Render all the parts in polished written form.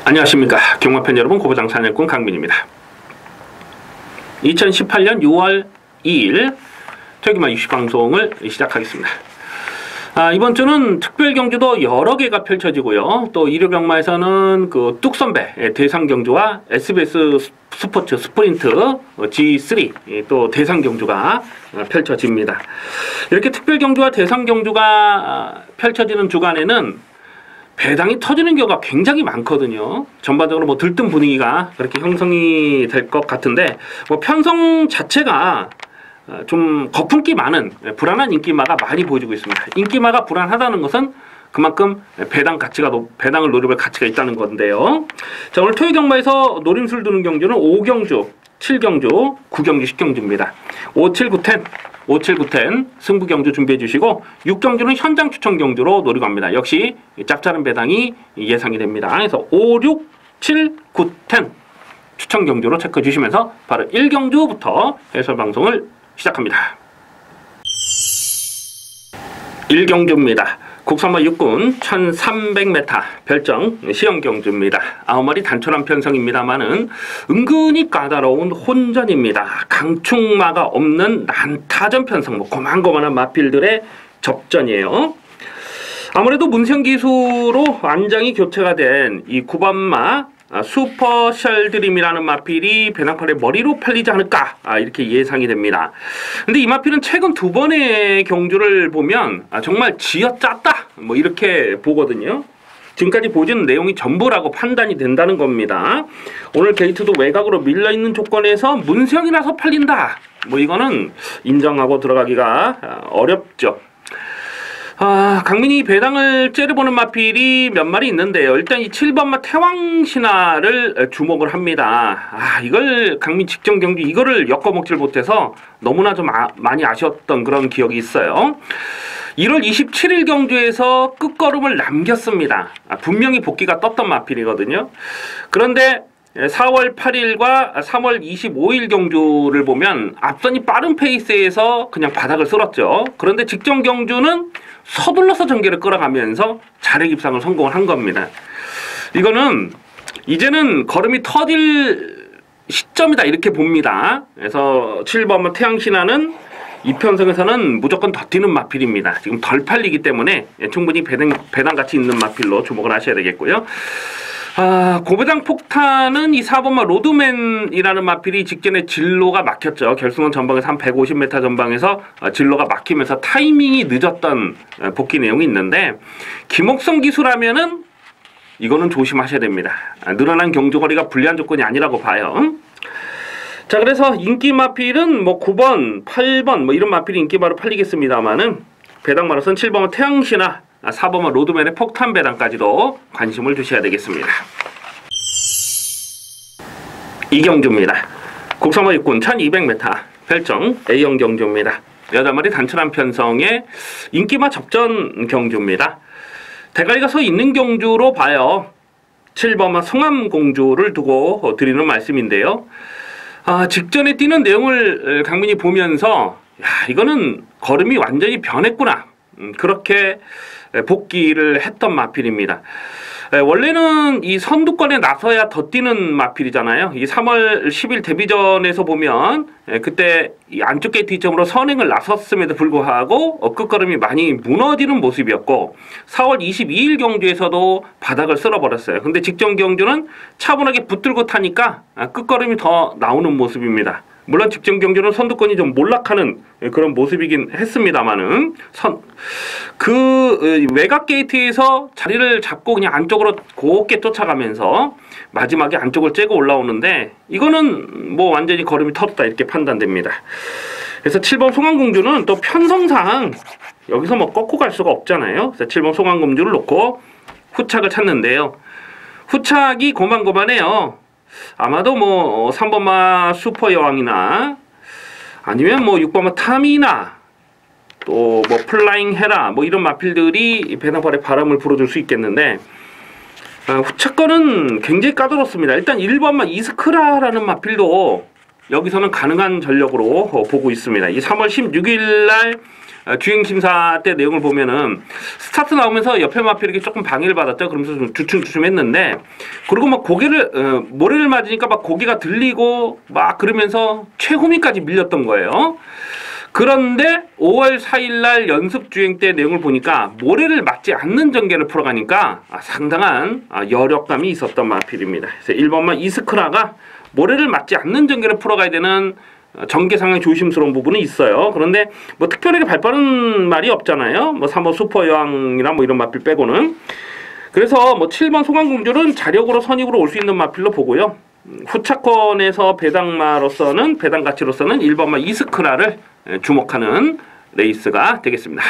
안녕하십니까. 경마팬 여러분, 고부장 사냥꾼 강민입니다. 2018년 6월 2일 토요일마 유식방송을 시작하겠습니다. 이번 주는 특별경주도 여러 개가 펼쳐지고요. 또 일요경마에서는 그 뚝선배 대상경주와 SBS 스포츠 스프린트 G3 또 대상경주가 펼쳐집니다. 이렇게 특별경주와 대상경주가 펼쳐지는 주간에는 배당이 터지는 경우가 굉장히 많거든요. 전반적으로 뭐 들뜬 분위기가 그렇게 형성이 될 것 같은데, 뭐 편성 자체가 좀 거품기 많은 불안한 인기마가 많이 보여지고 있습니다. 인기마가 불안하다는 것은 그만큼 배당을 노려볼 가치가 있다는 건데요. 자, 오늘 토요 경마에서 노림수를 두는 경주는 5경주, 7경주, 9경주, 10경주입니다. 5, 7, 9, 10. 5, 7, 9, 10 승부 경주 준비해 주시고 6경주는 현장 추천 경주로 노리고 합니다. 역시 짭짤한 배당이 예상이 됩니다. 그래서 5, 6, 7, 9, 10 추천 경주로 체크해 주시면서 바로 1경주부터 해설 방송을 시작합니다. 1경주입니다. 국선마 6군 1300m 별정 시험경주입니다. 9마리 단촐한 편성입니다만은 은근히 까다로운 혼전입니다. 강축마가 없는 난타전 편성, 고만고만한 마필들의 접전이에요. 아무래도 문생기수로 안장이 교체가 된 이 9번마 슈퍼셜드림이라는 마필이 배낭팔의 머리로 팔리지 않을까 이렇게 예상이 됩니다. 근데 이 마필은 최근 2번의 경주를 보면 정말 쥐어짰다 이렇게 보거든요. 지금까지 보여준 내용이 전부라고 판단이 된다는 겁니다. 오늘 게이트도 외곽으로 밀려있는 조건에서 문세영이 나서 팔린다, 이거는 인정하고 들어가기가 어렵죠. 강민이 배당을 째려보는 마필이 몇 마리 있는데요. 일단 이 7번마 태왕신화를 주목을 합니다. 이걸 강민 직전 경주 이거를 엮어먹질 못해서 너무나 좀 많이 아쉬웠던 그런 기억이 있어요. 1월 27일 경주에서 끝걸음을 남겼습니다. 분명히 복귀가 떴던 마필이거든요. 그런데 4월 8일과 3월 25일 경주를 보면 앞선이 빠른 페이스에서 그냥 바닥을 쓸었죠. 그런데 직전 경주는 서둘러서 전개를 끌어가면서 자력 입상을 성공을 한 겁니다. 이거는 이제는 걸음이 터질 시점이다 이렇게 봅니다. 그래서 7번마 태양신화는 이 편성에서는 무조건 더 뛰는 마필입니다. 지금 덜 팔리기 때문에 충분히 배당 가치 있는 마필로 주목을 하셔야 되겠고요. 고배당 폭탄은 이 4번마 로드맨이라는 마필이 직전에 진로가 막혔죠. 결승선 전방에서 한 150m 전방에서 진로가 막히면서 타이밍이 늦었던 복귀 내용이 있는데, 김옥성 기수라면은 이거는 조심하셔야 됩니다. 늘어난 경주거리가 불리한 조건이 아니라고 봐요. 자, 그래서 인기 마필은 9번, 8번 이런 마필이 인기마로 팔리겠습니다만은 배당마로선 7번마 태양신화, 4번마 로드맨의 폭탄 배당까지도 관심을 두셔야 되겠습니다. 2경주입니다. 국선마 6군 1200m 별정 A형 경주입니다. 8마리 단촐한 편성의 인기마 접전 경주입니다. 대가리가 서 있는 경주로 봐요. 7번마 성암공주를 두고 드리는 말씀인데요. 직전에 뛰는 내용을 강민이 보면서 이거는 걸음이 완전히 변했구나, 그렇게 복귀를 했던 마필입니다. 원래는 이 선두권에 나서야 더 뛰는 마필이잖아요. 이 3월 10일 데뷔전에서 보면 그때 이 안쪽 게이트 이점으로 선행을 나섰음에도 불구하고 끝걸음이 많이 무너지는 모습이었고, 4월 22일 경주에서도 바닥을 쓸어버렸어요. 근데 직전 경주는 차분하게 붙들고 타니까 끝걸음이 더 나오는 모습입니다. 물론 직전 경주는 선두권이 좀 몰락하는 그런 모습이긴 했습니다만은 외곽 게이트에서 자리를 잡고 그냥 안쪽으로 곱게 쫓아가면서 마지막에 안쪽을 째고 올라오는데, 이거는 완전히 걸음이 터졌다 이렇게 판단됩니다. 그래서 7번 송암공주는 또 편성상 여기서 꺾고 갈 수가 없잖아요. 그래서 7번 송암공주를 놓고 후착을 찾는데요. 후착이 고만고만해요. 아마도 3번마 슈퍼여왕이나 아니면 6번마 탐이나 또 플라잉 헤라 이런 마필들이 배낭팔에 바람을 불어줄 수 있겠는데, 후착권은 굉장히 까다롭습니다. 일단 1번마 이스크라라는 마필도 여기서는 가능한 전력으로 보고 있습니다. 이 3월 16일 날 주행심사 때 내용을 보면은 스타트 나오면서 옆에 마필에게 조금 방해를 받았죠. 그러면서 좀 주춤주춤했는데, 그리고 막 모래를 맞으니까 막 고개가 들리고 막 그러면서 최후미까지 밀렸던 거예요. 그런데 5월 4일 날 연습 주행 때 내용을 보니까 모래를 맞지 않는 전개를 풀어가니까 상당한 여력감이 있었던 마필입니다. 그래서 1번마 이스크라가 모래를 맞지 않는 전개를 풀어가야 되는 전개 상황이 조심스러운 부분이 있어요. 그런데 뭐 특별하게 발빠른 말이 없잖아요. 뭐 3번 슈퍼여왕이나 뭐 이런 마필 빼고는. 그래서 뭐 7번 소강공주는 자력으로 선입으로 올 수 있는 마필로 보고요. 후차권에서 배당마로서는, 배당 가치로서는 1번마 이스크라를 주목하는 레이스가 되겠습니다.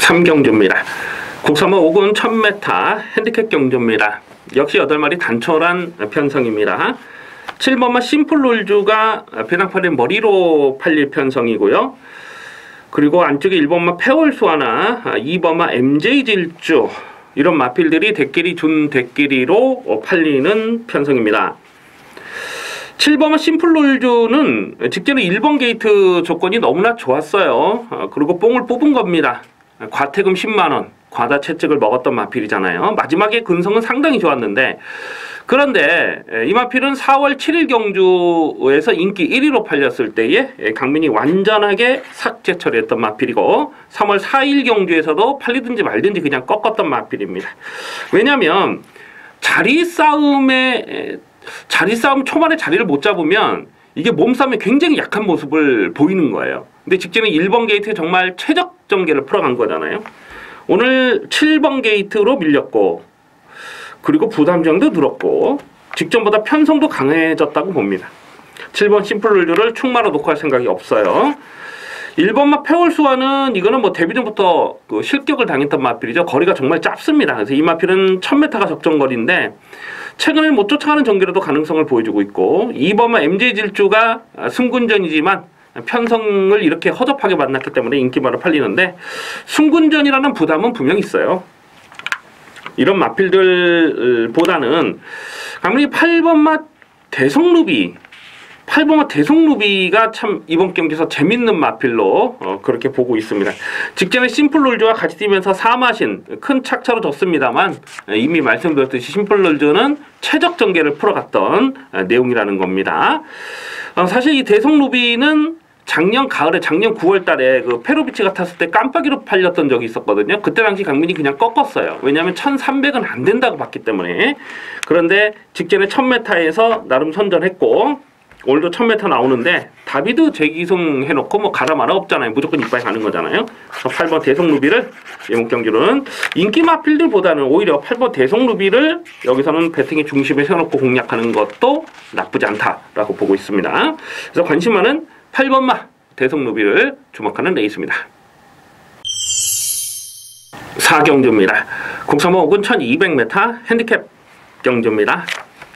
3경주입니다. 국산마 5군 1000m 핸디캡 경주입니다. 역시 8마리 단촐한 편성입니다. 7번마 심플롤주가 배당팔의 머리로 팔릴 편성이고요. 그리고 안쪽에 1번마 페월수 하나, 2번마 MJ질주, 이런 마필들이 대끼리 준 대끼리로 팔리는 편성입니다. 7번마 심플롤주는 직전에 1번 게이트 조건이 너무나 좋았어요. 그리고 뽕을 뽑은 겁니다. 과태금 10만원, 과다 채찍을 먹었던 마필이잖아요. 마지막에 근성은 상당히 좋았는데, 그런데 이 마필은 4월 7일 경주에서 인기 1위로 팔렸을 때에 강민이 완전하게 삭제 처리했던 마필이고, 3월 4일 경주에서도 팔리든지 말든지 그냥 꺾었던 마필입니다. 왜냐하면 자리 싸움 초반에 자리를 못 잡으면 이게 몸싸움에 굉장히 약한 모습을 보이는 거예요. 근데 직전에 1번 게이트에 정말 최적 전개를 풀어간 거잖아요. 오늘 7번 게이트로 밀렸고, 그리고 부담정도 늘었고, 직전보다 편성도 강해졌다고 봅니다. 7번 심플룰류를 충마로 놓고 할 생각이 없어요. 1번마 페월수와는 이거는 뭐 데뷔 전부터 그 실격을 당했던 마필이죠. 거리가 정말 짧습니다. 그래서 이 마필은 1000m가 적정거리인데 최근에 못 쫓아가는 전개로도 가능성을 보여주고 있고, 2번마 MJ질주가 승군전이지만 편성을 이렇게 허접하게 만났기 때문에 인기마로 팔리는데, 승군전이라는 부담은 분명히 있어요. 이런 마필들보다는 아무리 8번마 대성루비가 참 이번 경기에서 재밌는 마필로 그렇게 보고 있습니다. 직전에 심플롤즈와 같이 뛰면서 3마신 큰 착차로 졌습니다만, 이미 말씀드렸듯이 심플롤즈는 최적 전개를 풀어갔던 내용이라는 겁니다. 사실 이 대성루비는 작년 9월 달에 그 페로비치가 탔을 때 깜빡이로 팔렸던 적이 있었거든요. 그때 당시 강민이 그냥 꺾었어요. 왜냐하면 1300은 안 된다고 봤기 때문에. 그런데 직전에 1000m에서 나름 선전했고, 오늘도 1000m 나오는데 다비드 재기승 해놓고 뭐 가라 마라 없잖아요. 무조건 이빨 가는 거잖아요. 그래서 8번 대성루비를 이번 경기로는 인기 마필들보다는 오히려 8번 대성루비를 여기서는 배팅의 중심에 세워놓고 공략하는 것도 나쁘지 않다라고 보고 있습니다. 그래서 관심 많은 8번마 대성루비를 주목하는 레이스입니다. 4경주입니다. 국산마 5군 1200m 핸디캡 경주입니다.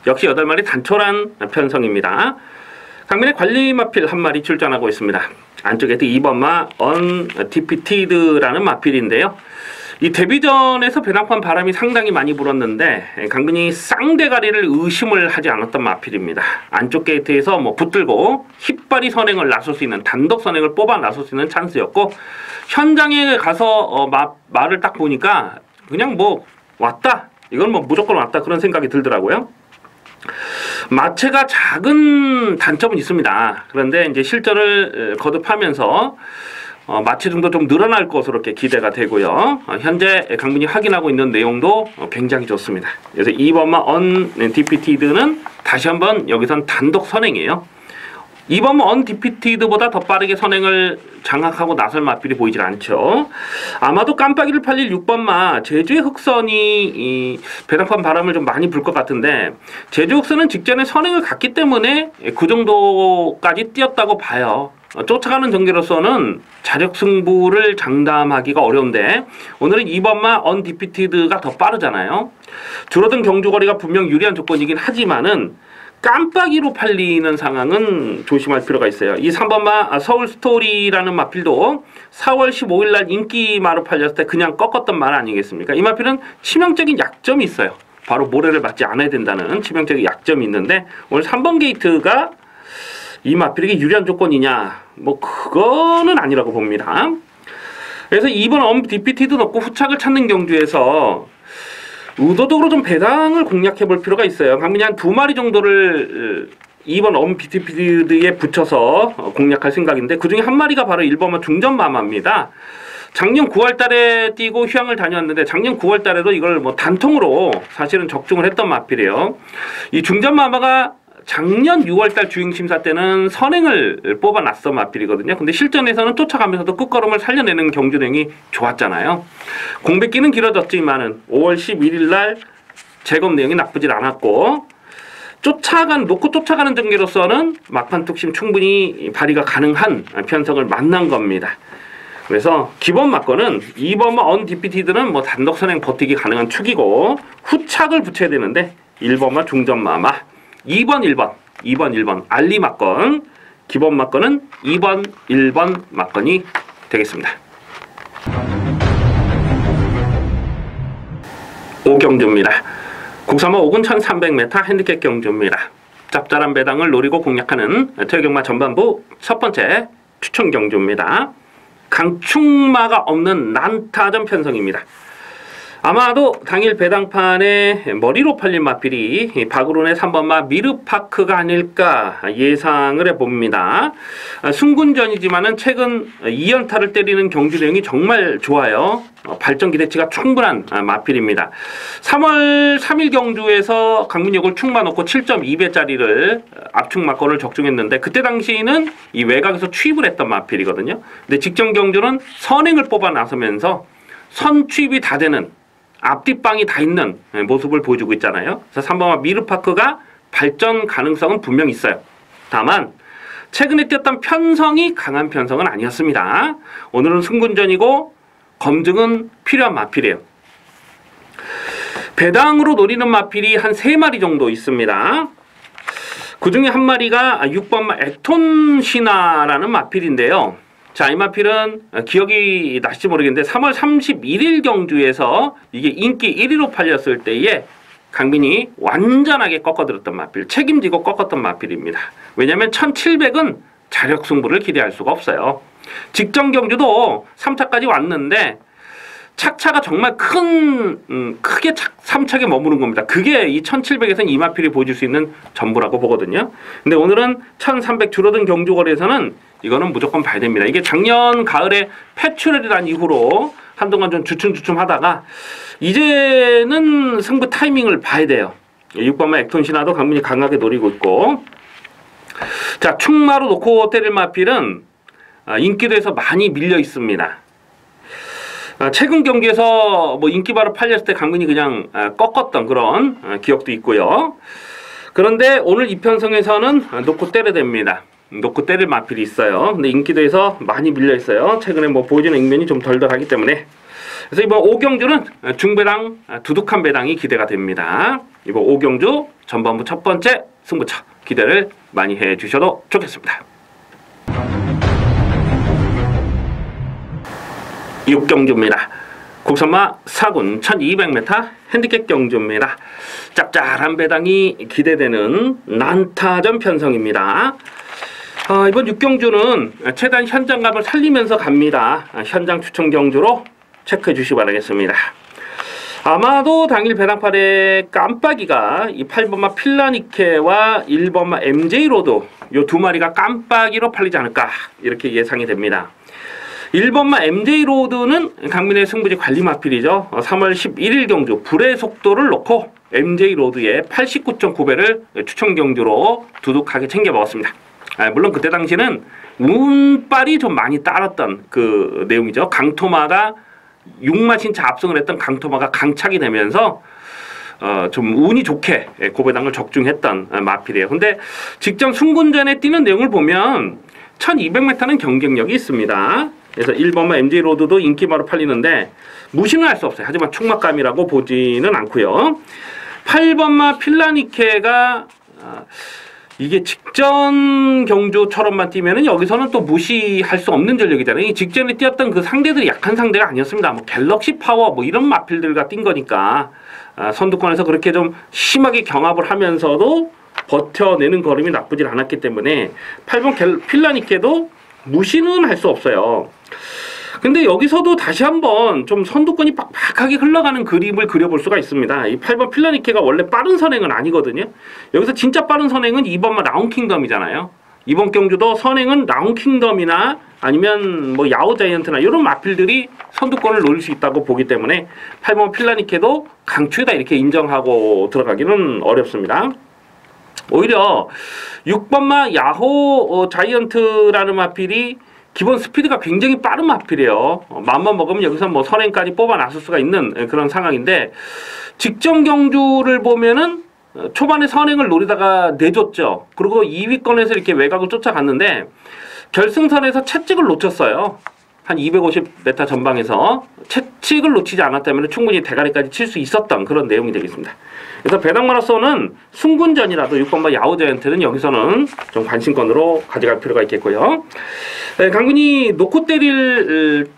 역시 8마리 단촐한 편성입니다. 강민의 관리 마필 한 마리 출전하고 있습니다. 안쪽에 2번마 언디피티드라는 마필인데요. 이 데뷔전에서 배당판 바람이 상당히 많이 불었는데 강근이 쌍대가리를 의심을 하지 않았던 마필입니다. 안쪽 게이트에서 뭐 붙들고 힙발이 선행을 나설 수 있는, 단독 선행을 뽑아 나설 수 있는 찬스였고, 현장에 가서 말을 딱 보니까 그냥 뭐 왔다, 이건 뭐 무조건 왔다, 그런 생각이 들더라고요. 마체가 작은 단점은 있습니다. 그런데 이제 실전을 거듭하면서 마체중도 좀 늘어날 것으로 이렇게 기대가 되고요. 현재 강민이 확인하고 있는 내용도 굉장히 좋습니다. 그래서 2번마 언디피티드는 다시 한번 여기선 단독 선행이에요. 2번마 언디피티드보다 더 빠르게 선행을 장악하고 나설 마필이 보이질 않죠. 아마도 깜빡이를 팔릴 6번마 제주의 흑선이 이 배당판 바람을 좀 많이 불 것 같은데, 제주 흑선은 직전에 선행을 갔기 때문에 그 정도까지 뛰었다고 봐요. 쫓아가는 전개로서는 자력 승부를 장담하기가 어려운데, 오늘은 2번마 언디피티드가 더 빠르잖아요. 줄어든 경주거리가 분명 유리한 조건이긴 하지만은 깜빡이로 팔리는 상황은 조심할 필요가 있어요. 이 3번마 서울스토리라는 마필도 4월 15일 날 인기마로 팔렸을 때 그냥 꺾었던 말 아니겠습니까? 이 마필은 치명적인 약점이 있어요. 바로 모래를 맞지 않아야 된다는 치명적인 약점이 있는데, 오늘 3번 게이트가 이 마필에게 유리한 조건이냐? 뭐 그거는 아니라고 봅니다. 그래서 2번 언디피티드 넣고 후착을 찾는 경주에서 의도적으로 좀 배당을 공략해 볼 필요가 있어요. 강민이 한 2마리 정도를 2번 언디피티드에 붙여서 공략할 생각인데, 그 중에 한 마리가 바로 1번마 중전마마입니다. 작년 9월 달에 뛰고 휴양을 다녔는데, 작년 9월 달에도 이걸 뭐 단통으로 사실은 적중을 했던 마필이에요. 이 중전마마가 작년 6월달 주행심사 때는 선행을 뽑아놨어 마필이거든요. 근데 실전에서는 쫓아가면서도 끝걸음을 살려내는 경주행이 좋았잖아요. 공백기는 길어졌지만은 5월 11일날 재검 내용이 나쁘질 않았고, 놓고 쫓아가는 전개로서는 막판 뚝심 충분히 발휘가 가능한 편성을 만난 겁니다. 그래서 기본 막건은 2번마 언디피티드는 뭐 단독 선행 버티기 가능한 축이고, 후착을 붙여야 되는데 1번마 중전마마, 2번 1번 알리 막건, 기본 막건은 2번 1번 막건이 되겠습니다. 5경주입니다. 국산마 5군 1300m 핸디캡 경주입니다. 짭짤한 배당을 노리고 공략하는 퇴경마 전반부 첫 번째 추천 경주입니다. 강축마가 없는 난타전 편성입니다. 아마도 당일 배당판에 머리로 팔린 마필이 박으론의 3번마 미르파크가 아닐까 예상을 해봅니다. 순군전이지만은 최근 2연타를 때리는 경주 내용이 정말 좋아요. 발전 기대치가 충분한 마필입니다. 3월 3일 경주에서 강민역을 축마 놓고 7.2배짜리를 압축 막건을 적중했는데, 그때 당시에는 이 외곽에서 취입을 했던 마필이거든요. 근데 직전 경주는 선행을 뽑아 나서면서 선 취입이 다 되는, 앞뒷방이 다 있는 모습을 보여주고 있잖아요. 그래서 3번마 미르파크가 발전 가능성은 분명히 있어요. 다만 최근에 뛰었던 편성이 강한 편성은 아니었습니다. 오늘은 승군전이고 검증은 필요한 마필이에요. 배당으로 노리는 마필이 한 3마리 정도 있습니다. 그 중에 한 마리가 6번마 액톤시나라는 마필인데요. 자, 이 마필은 기억이 나실지 모르겠는데 3월 31일 경주에서 이게 인기 1위로 팔렸을 때에 강민이 완전하게 꺾어들었던 마필, 책임지고 꺾었던 마필입니다. 왜냐하면 1700은 자력 승부를 기대할 수가 없어요. 직전 경주도 3차까지 왔는데 착차가 정말 크게 3차게 머무는 겁니다. 그게 이 1700에서는 이 마필이 보여줄 수 있는 전부라고 보거든요. 근데 오늘은 1300 줄어든 경주거리에서는 이거는 무조건 봐야 됩니다. 이게 작년 가을에 패출혈이란 이후로 한동안 좀 주춤주춤 하다가 이제는 승부 타이밍을 봐야 돼요. 6번마 액톤시나도 강민이 강하게 노리고 있고, 자, 축마로 놓고 때릴 마필은 인기도에서 많이 밀려 있습니다. 최근 경기에서 뭐 인기바로 팔렸을 때 강민이 그냥 꺾었던 그런 기억도 있고요. 그런데 오늘 이편성에서는 놓고 때려야 됩니다. 놓고 때릴 마필이 있어요. 근데 인기도에서 많이 밀려 있어요. 최근에 뭐 보여주는 ing면이 좀 덜덜하기 때문에. 그래서 이번 5경주는 중배당, 두둑한 배당이 기대가 됩니다. 이번 5경주 전반부 첫 번째 승부처 기대를 많이 해주셔도 좋겠습니다. 6경주입니다. 국산마 4군 1200m 핸디캡 경주입니다. 짭짤한 배당이 기대되는 난타전 편성입니다. 이번 6경주는 최대한 현장감을 살리면서 갑니다. 현장 추천 경주로 체크해 주시기 바라겠습니다. 아마도 당일 배당판에 깜빡이가 이 8번마 필라니케와 1번마 MJ로드 요 두 마리가 깜빡이로 팔리지 않을까 이렇게 예상이 됩니다. 1번마 MJ로드는 강민의 승부지 관리 마필이죠. 3월 11일 경주 불의 속도를 놓고 MJ로드의 89.9배를 추천 경주로 두둑하게 챙겨 먹었습니다. 물론 그때 당시는 운빨이 좀 많이 따랐던 그 내용이죠. 강토마가 6마신차 압승을 했던 강토마가 강착이 되면서 좀 운이 좋게 고배당을 적중했던 마필이에요. 근데 직전 순군전에 뛰는 내용을 보면 1200m는 경쟁력이 있습니다. 그래서 1번마 MJ로드도 인기바로 팔리는데 무시는 할 수 없어요. 하지만 충막감이라고 보지는 않고요. 8번마 필라니케가 이게 직전 경주처럼만 뛰면은 여기서는 또 무시할 수 없는 전력이잖아요. 이 직전에 뛰었던 그 상대들이 약한 상대가 아니었습니다. 뭐 갤럭시 파워 뭐 이런 마필들과 뛴 거니까 선두권에서 그렇게 좀 심하게 경합을 하면서도 버텨내는 걸음이 나쁘질 않았기 때문에 8번 필라니케도 무시는 할 수 없어요. 근데 여기서도 다시 한번 좀 선두권이 빡빡하게 흘러가는 그림을 그려볼 수가 있습니다. 이 8번 필라니케가 원래 빠른 선행은 아니거든요. 여기서 진짜 빠른 선행은 2번만 라운킹덤이잖아요. 이번 경주도 선행은 라운킹덤이나 아니면 뭐 야오자이언트나 이런 마필들이 선두권을 노릴 수 있다고 보기 때문에 8번 필라니케도 강추다 이렇게 인정하고 들어가기는 어렵습니다. 오히려 6번마 야호 자이언트라는 마필이 기본 스피드가 굉장히 빠른 마필이에요. 맘만 먹으면 여기서 뭐 선행까지 뽑아 나설 수가 있는 그런 상황인데, 직전 경주를 보면은 초반에 선행을 노리다가 내줬죠. 그리고 2위권에서 이렇게 외곽을 쫓아갔는데 결승선에서 채찍을 놓쳤어요. 한 250m 전방에서 채찍을 놓치지 않았다면 충분히 대가리까지 칠 수 있었던 그런 내용이 되겠습니다. 그래서 배당 마라톤은 순군전이라도 6번마 야오자이언트는 여기서는 좀 관심권으로 가져갈 필요가 있겠고요. 강군이 놓고 때릴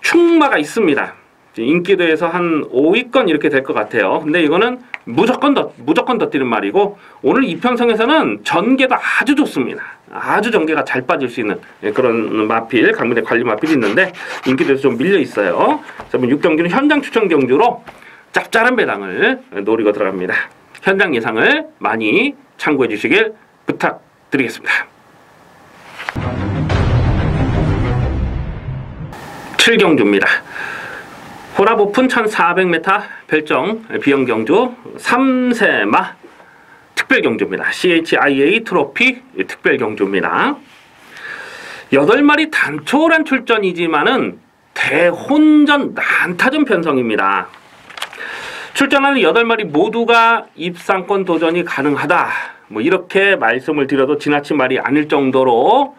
충마가 있습니다. 인기도에서 한 5위권 이렇게 될 것 같아요. 근데 이거는 무조건 더 뛰는 말이고, 오늘 이편성에서는 전개도 아주 좋습니다. 아주 전개가 잘 빠질 수 있는 그런 마필, 강민의 관리 마필이 있는데 인기도에서 좀 밀려 있어요. 그러면 6경기는 현장 추천 경주로 짭짤한 배당을 노리고 들어갑니다. 현장 예상을 많이 참고해 주시길 부탁드리겠습니다. 7경주입니다. 호랍 오픈 1400m 별정 비영 경주 3세마 특별 경주입니다. CHIA 트로피 특별 경주입니다. 8마리 단촐한 출전이지만은 대혼전 난타전 편성입니다. 출전하는 8마리 모두가 입상권 도전이 가능하다, 뭐 이렇게 말씀을 드려도 지나친 말이 아닐 정도로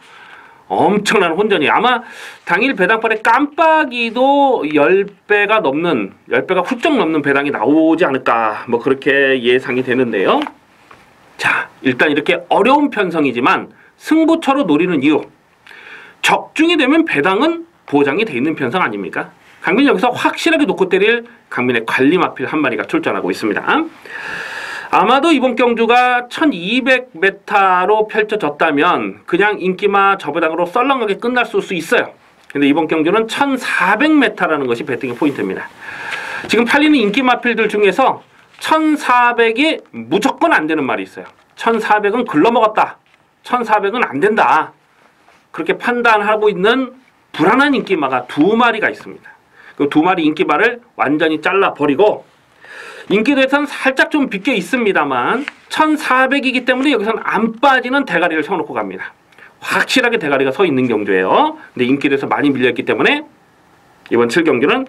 엄청난 혼전이, 아마 당일 배당판에 깜빡이도 10배가 훌쩍 넘는 배당이 나오지 않을까, 뭐 그렇게 예상이 되는데요. 자, 일단 이렇게 어려운 편성이지만 승부처로 노리는 이유, 적중이 되면 배당은 보장이 돼 있는 편성 아닙니까? 강민 여기서 확실하게 놓고 때릴 강민의 관리 마필 한 마리가 출전하고 있습니다. 아마도 이번 경주가 1200m로 펼쳐졌다면 그냥 인기마 저배당으로 썰렁하게 끝날 수 있어요. 근데 이번 경주는 1400m라는 것이 배팅의 포인트입니다. 지금 팔리는 인기 마필들 중에서 1400이 무조건 안 되는 말이 있어요. 1400은 글러먹었다, 1400은 안 된다, 그렇게 판단하고 있는 불안한 인기마가 2마리가 있습니다. 그 2마리 인기마를 완전히 잘라버리고, 인기도에서는 살짝 좀 비껴 있습니다만 1400이기 때문에 여기서는 안 빠지는 대가리를 세워놓고 갑니다. 확실하게 대가리가 서 있는 경주예요. 근데 인기도에서 많이 밀려있기 때문에 이번 7경주는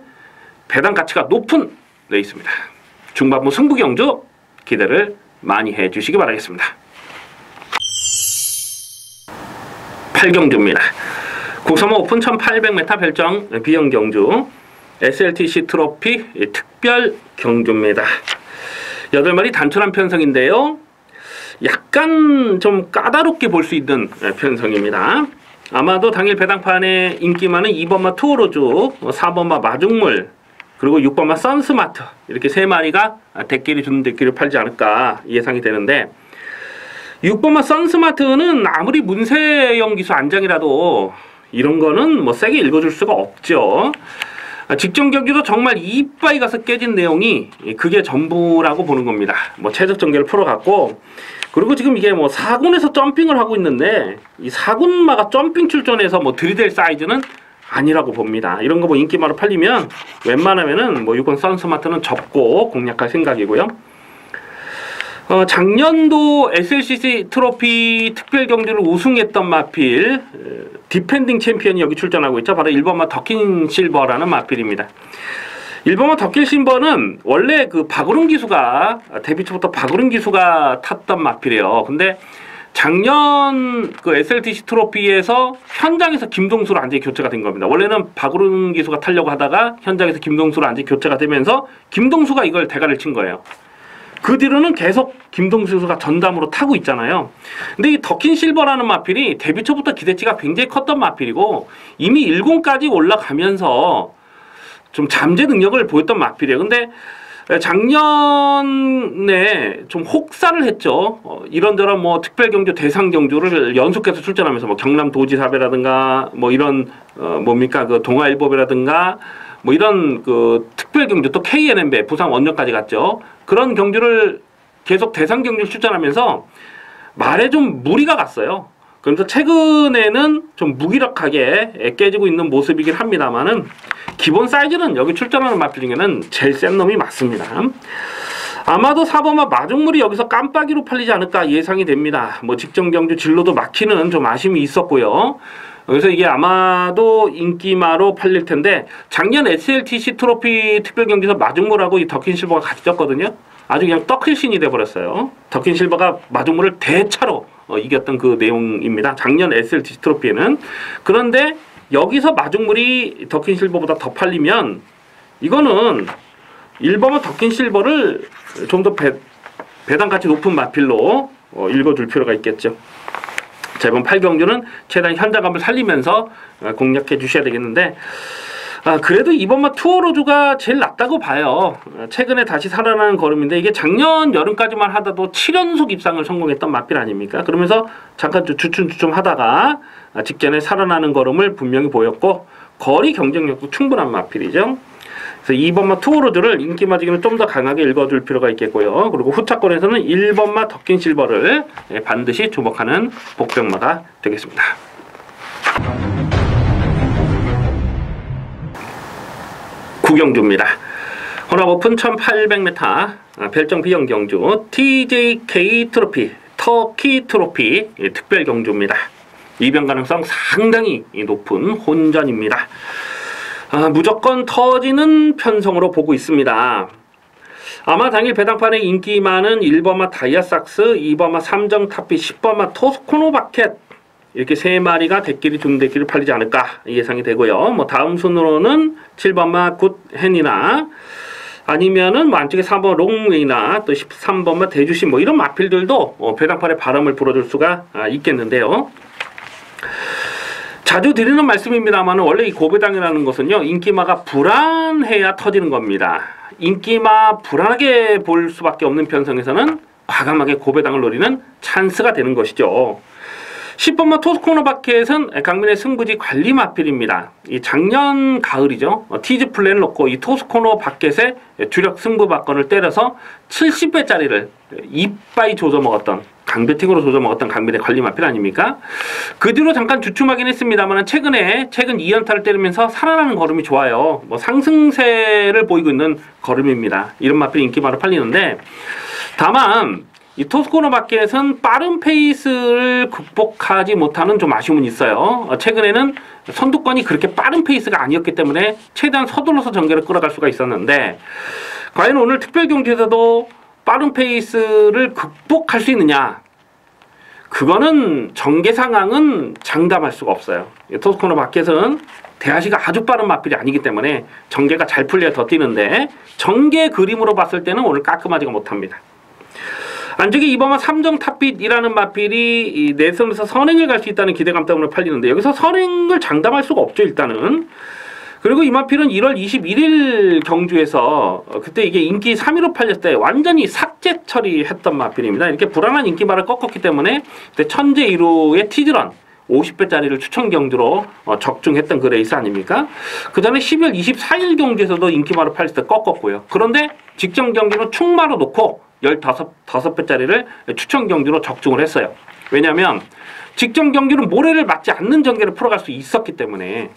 배당 가치가 높은 레이스입니다. 중반부 승부 경주 기대를 많이 해주시기 바라겠습니다. 8경주입니다. 국서모 오픈 1800m 별정 비영 경주 SLTC 트로피 특별 경주입니다. 8마리 단촐한 편성인데요. 약간 좀 까다롭게 볼 수 있는 편성입니다. 아마도 당일 배당판에 인기 많은 2번마 투어로즈, 4번마 마중물, 그리고 6번마 선스마트, 이렇게 3마리가 대끼리 주는 대끼를 팔지 않을까 예상이 되는데, 6번마 선스마트는 아무리 문세영 기수 안장이라도 이런 거는 뭐 세게 읽어줄 수가 없죠. 직전 경기도 정말 이빠이 가서 깨진 내용이 그게 전부라고 보는 겁니다. 뭐 최적 전개를 풀어갔고, 그리고 지금 이게 뭐 4군에서 점핑을 하고 있는데 이 4군마가 점핑 출전해서 뭐 들이댈 사이즈는 아니라고 봅니다. 이런 거 뭐 인기마로 팔리면 웬만하면은 뭐 6번 선스마트는 접고 공략할 생각이고요. 작년도 SLCC 트로피 특별 경주를 우승했던 마필, 디펜딩 챔피언이 여기 출전하고 있죠. 바로 1번마 더킨 실버라는 마필입니다. 1번마 더킨 실버는 원래 그 박우릉 기수가, 데뷔 초부터 박우릉 기수가 탔던 마필이에요. 근데 작년 그 SLTC 트로피에서 현장에서 김동수로 완전히 교체가 된 겁니다. 원래는 박우릉 기수가 타려고 하다가 현장에서 김동수로 완전히 교체가 되면서 김동수가 이걸 대가를 친 거예요. 그 뒤로는 계속 김동수 선수가 전담으로 타고 있잖아요. 근데 이 더킨 실버라는 마필이 데뷔 초부터 기대치가 굉장히 컸던 마필이고, 이미 1군까지 올라가면서 좀 잠재 능력을 보였던 마필이에요. 근데 작년에 좀 혹사를 했죠. 이런저런 뭐 특별경주, 대상경주를 연속해서 출전하면서 뭐 경남도지사배라든가 뭐 이런 뭡니까 그 동아일보배라든가 뭐 이런 그 특별경주 또 KNM배 부산 원정까지 갔죠. 그런 경주를 계속 대상경주를 출전하면서 말에 좀 무리가 갔어요. 그래서 최근에는 좀 무기력하게 깨지고 있는 모습이긴 합니다만은 기본 사이즈는 여기 출전하는 마필 중에는 제일 센 놈이 맞습니다. 아마도 4번마 마중물이 여기서 깜빡이로 팔리지 않을까 예상이 됩니다. 뭐 직전 경주 진로도 막히는 좀 아쉬움이 있었고요. 그래서 이게 아마도 인기마로 팔릴 텐데 작년 SLTC 트로피 특별경기에서 마중물하고 이 더킨 실버가 같이 졌거든요. 아주 그냥 떡힐신이 돼버렸어요. 더킨 실버가 마중물을 대차로 이겼던 그 내용입니다. 작년 SLTC 트로피에는. 그런데 여기서 마중물이 더킨 실버보다 더 팔리면 이거는 1번은 더킨 실버를 좀 더 배당가치 높은 마필로 읽어줄 필요가 있겠죠. 자, 이번 8경주는 최대한 현장감을 살리면서 공략해 주셔야 되겠는데 그래도 이번만 투어로즈가 제일 낫다고 봐요. 최근에 다시 살아나는 걸음인데 이게 작년 여름까지만 하다도 7연속 입상을 성공했던 마필 아닙니까? 그러면서 잠깐 주춤주춤 하다가 직전에 살아나는 걸음을 분명히 보였고 거리 경쟁력도 충분한 마필이죠. 그래서 2번마 투어로즈를 인기마 지기는 좀 더 강하게 읽어줄 필요가 있겠고요. 그리고 후차권에서는 1번마 더킨 실버를 반드시 주목하는 복병마가 되겠습니다. 구경주입니다. 혼합오픈 1800m 별정 비영 경주 TJK 트로피 터키 트로피 특별 경주입니다. 이변 가능성 상당히 높은 혼전입니다. 무조건 터지는 편성으로 보고 있습니다. 아마 당일 배당판에 인기 많은 1번마 다이아삭스, 2번마 삼정타피, 10번마 토스코노 바켓 이렇게 세 마리가 대끼리 중대끼리 팔리지 않을까 예상이 되고요. 뭐 다음 순으로는 7번마 굿헨이나 아니면은 뭐 안쪽에 3번 롱웨이나 또 13번마 대주시 뭐 이런 마필들도 배당판에 바람을 불어줄 수가 있겠는데요. 자주 드리는 말씀입니다만 원래 이 고배당이라는 것은요 인기마가 불안해야 터지는 겁니다. 인기마 불안하게 볼 수밖에 없는 편성에서는 과감하게 고배당을 노리는 찬스가 되는 것이죠. 10번마 토스코너 바켓은 강민의 승부지 관리 마필입니다. 이 작년 가을이죠. 티즈 플랜을 놓고 이 토스코너 바켓에 주력 승부 박건을 때려서 70배짜리를 이빠이 조져 먹었던 강배팅으로 조져 먹었던 강민의 관리 마필 아닙니까? 그 뒤로 잠깐 주춤하긴 했습니다만 최근 2연타를 때리면서 살아나는 걸음이 좋아요. 뭐 상승세를 보이고 있는 걸음입니다. 이런 마필 인기마로 팔리는데 다만 이 토스코너 바켓은 빠른 페이스를 극복하지 못하는 좀 아쉬움은 있어요. 최근에는 선두권이 그렇게 빠른 페이스가 아니었기 때문에 최대한 서둘러서 전개를 끌어갈 수가 있었는데 과연 오늘 특별경주에서도 빠른 페이스를 극복할 수 있느냐? 그거는 전개 상황은 장담할 수가 없어요. 토스코너 바켓은 대하시가 아주 빠른 마필이 아니기 때문에 전개가 잘 풀려야 더 뛰는데 전개 그림으로 봤을 때는 오늘 깔끔하지가 못합니다. 안쪽에 2번마 삼정탑빛이라는 마필이 내선에서 선행을 갈 수 있다는 기대감 때문에 팔리는데 여기서 선행을 장담할 수가 없죠 일단은. 그리고 이 마필은 1월 21일 경주에서 그때 이게 인기 3위로 팔렸을 때 완전히 삭제 처리했던 마필입니다. 이렇게 불안한 인기마를 꺾었기 때문에 그때 천재 1호의 티즈런 50배짜리를 추천 경주로 적중했던 그 레이스 아닙니까? 그 전에 12월 24일 경주에서도 인기마를 팔렸을 때 꺾었고요. 그런데 직전 경주는 충마로 놓고 15배짜리를 추천 경주로 적중을 했어요. 왜냐하면 직전 경주는 모래를 맞지 않는 전개를 풀어갈 수 있었기 때문에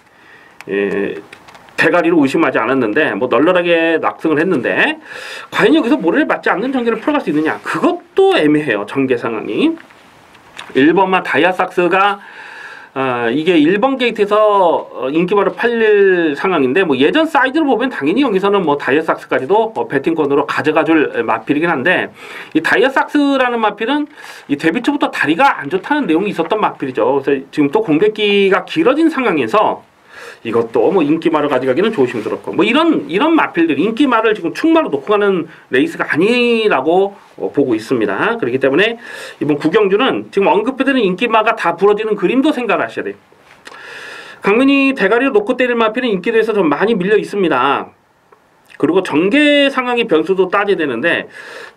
대가리로 의심하지 않았는데 뭐 널널하게 낙승을 했는데 과연 여기서 모래를 맞지 않는 전개를 풀어갈 수 있느냐? 그것도 애매해요. 전개 상황이. 1번마 다이아삭스가 이게 1번 게이트에서 인기바로 팔릴 상황인데 뭐 예전 사이즈를 보면 당연히 여기서는 뭐 다이아삭스까지도 배팅권으로 가져가줄 마필이긴 한데 이 다이아삭스라는 마필은 이 데뷔 초부터 다리가 안 좋다는 내용이 있었던 마필이죠. 그래서 지금 또 공백기가 길어진 상황에서 이것도 뭐 인기마를 가져가기는 조심스럽고 뭐 이런 마필들 인기마를 지금 충마로 놓고 가는 레이스가 아니라고 보고 있습니다. 그렇기 때문에 이번 구경주는 지금 언급해드린 인기마가 다 부러지는 그림도 생각을 하셔야 돼요. 강민이 대가리로 놓고 때릴 마필은 인기도에서 좀 많이 밀려 있습니다. 그리고 전개 상황의 변수도 따져야 되는데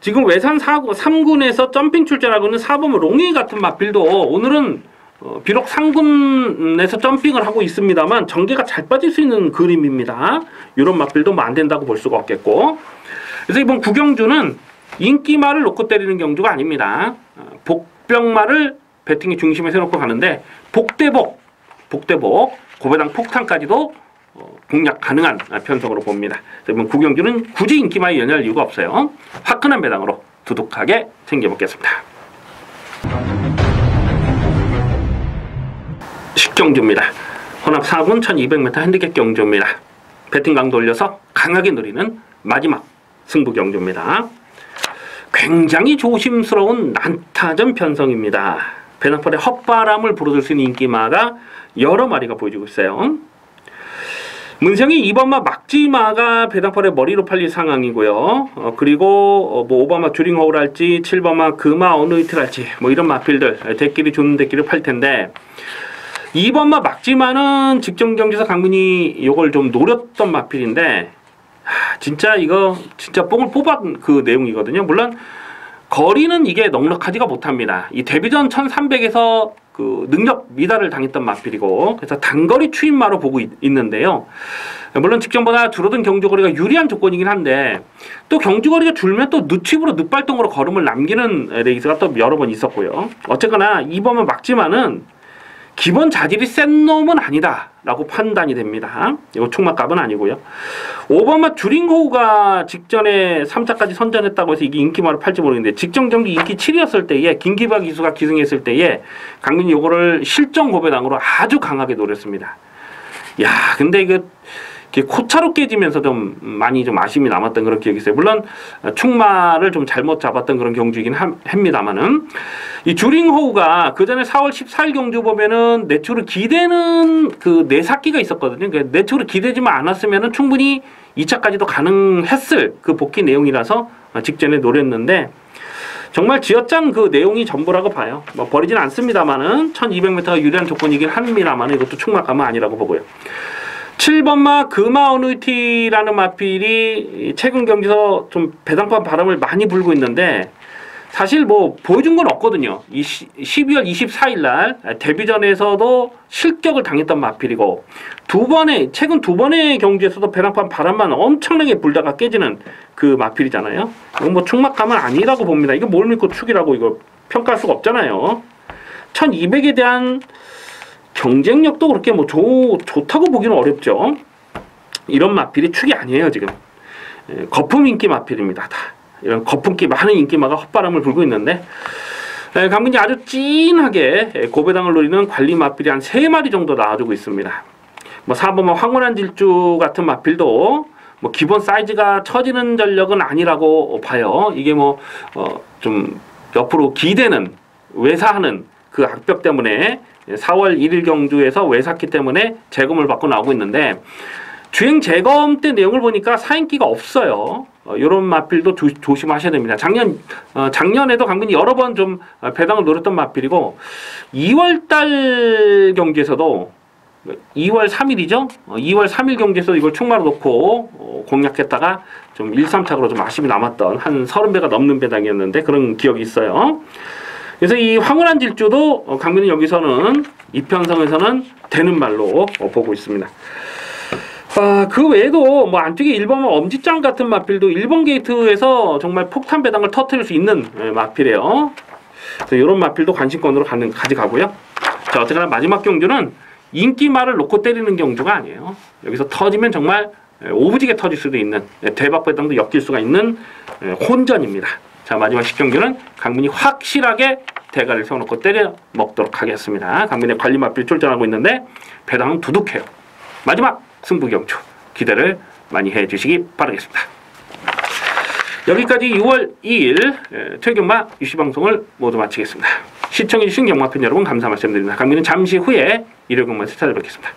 지금 외산 3군에서 점핑 출전하고 있는 4번 롱이 같은 마필도 오늘은 비록 상군에서 점핑을 하고 있습니다만 전개가 잘 빠질 수 있는 그림입니다. 이런 마필도 뭐 안 된다고 볼 수가 없겠고, 그래서 이번 구경주는 인기말을 놓고 때리는 경주가 아닙니다. 복병말을 배팅의 중심에 세놓고 가는데 복대복, 고배당 폭탄까지도 공략 가능한 편성으로 봅니다. 이번 구경주는 굳이 인기말에 연연할 이유가 없어요. 화끈한 배당으로 두둑하게 챙겨먹겠습니다. 식경주입니다. 혼합 4군 1200m 핸디캡 경주입니다. 배팅 강도 올려서 강하게 누리는 마지막 승부 경주입니다. 굉장히 조심스러운 난타전 편성입니다. 배당벌에 헛바람을 불어줄 수 있는 인기마가 여러 마리가 보여주고 있어요. 문성이 2번마 막지마가 배당벌에 머리로 팔릴 상황이고요. 그리고 뭐 5번마 주링호우랄지 7번마 금화 어느이트랄지 뭐 이런 마필들 대끼리 주는 대끼리 팔 텐데, 2번마 막지마는 직전 경기에서 강민이 이걸 좀 노렸던 마필인데 진짜 이거 진짜 뽕을 뽑은 그 내용이거든요. 물론 거리는 이게 넉넉하지가 못합니다. 이 데뷔전 1300에서 그 능력 미달을 당했던 마필이고, 그래서 단거리 추임마로 보고 있는데요. 물론 직전보다 줄어든 경주거리가 유리한 조건이긴 한데 또 경주거리가 줄면 또 늦칩으로 늦발동으로 걸음을 남기는 레이스가 또 여러 번 있었고요. 어쨌거나 2번마 막지마는 기본 자질이 센 놈은 아니다 라고 판단이 됩니다. 이거 총막값은 아니고요. 5번마 주링호우가 직전에 3차까지 선전했다고 해서 이게 인기말을 팔지 모르겠는데, 직전 경기 인기 7이었을 때에 김기바 기수가 기승했을 때에 강민이 요거를 실전 고배당으로 아주 강하게 노렸습니다. 야, 근데 이거 코차로 깨지면서 좀 많이 좀 아쉬움이 남았던 그런 기억이 있어요. 물론 충마를 좀 잘못 잡았던 그런 경주이긴 합니다만은, 이 주링호우가 그 전에 4월 14일 경주 보면은 내추를 기대는 그 내삭기가 있었거든요. 그러니까 내추를 기대지만 않았으면은 충분히 2차까지도 가능했을 그 복귀 내용이라서 직전에 노렸는데, 정말 쥐어짠 그 내용이 전부라고 봐요. 뭐 버리진 않습니다만은 1200m가 유리한 조건이긴 합니다만은 이것도 충막감은 아니라고 보고요. 7번마 금화어누이티라는 마필이 최근 경기에서 좀 배당판 바람을 많이 불고 있는데 사실 뭐 보여준 건 없거든요. 12월 24일 날 데뷔전에서도 실격을 당했던 마필이고, 최근 두 번의 경기에서도 배당판 바람만 엄청나게 불다가 깨지는 그 마필이잖아요. 이건 뭐 충막감은 아니라고 봅니다. 이거 뭘 믿고 축이라고 이거 평가할 수가 없잖아요. 1200에 대한 경쟁력도 그렇게 뭐 좋다고 보기는 어렵죠. 이런 마필이 축이 아니에요. 지금 거품 인기 마필입니다. 다 이런 거품기 많은 인기마가 헛바람을 불고 있는데, 강민이 아주 찐하게 고배당을 노리는 관리 마필이 한 3마리 정도 나와주고 있습니다. 뭐 4번마 황홀한 질주 같은 마필도 뭐 기본 사이즈가 처지는 전력은 아니라고 봐요. 이게 뭐 좀 옆으로 기대는 외사하는 그 악벽 때문에 4월 1일 경주에서 외삭기 때문에 재검을 받고 나오고 있는데, 주행 재검 때 내용을 보니까 사인기가 없어요. 이런 마필도 조심하셔야 됩니다. 작년에도 강민이 여러 번 좀 배당을 노렸던 마필이고, 2월달 경기에서도 2월 3일이죠. 2월 3일 경기에서 이걸 충마로 놓고 공략했다가 좀 1, 3착으로 좀 아쉬움이 남았던 한 30배가 넘는 배당이었는데 그런 기억이 있어요. 그래서 이 황홀한 질주도 강민은 여기서는 이편성에서는 되는 말로 보고 있습니다. 그 외에도 뭐 안쪽에 1번 엄지짱 같은 마필도 1번 게이트에서 정말 폭탄 배당을 터뜨릴 수 있는 마필이에요. 그래서 이런 마필도 관심권으로 가져가고요. 자, 어쨌거나 마지막 경주는 인기말을 놓고 때리는 경주가 아니에요. 여기서 터지면 정말 오부지게 터질 수도 있는, 대박 배당도 엮일 수가 있는 혼전입니다. 자, 마지막 식경주는 강민이 확실하게 대가를 세워놓고 때려 먹도록 하겠습니다. 강민의 관리 마필 출전하고 있는데 배당은 두둑해요. 마지막 승부경주 기대를 많이 해주시기 바라겠습니다. 여기까지 6월 2일 최경마 유시방송을 모두 마치겠습니다. 시청해주신 경마팬 여러분 감사 말씀드립니다. 강민은 잠시 후에 일요경마에서 찾아뵙겠습니다.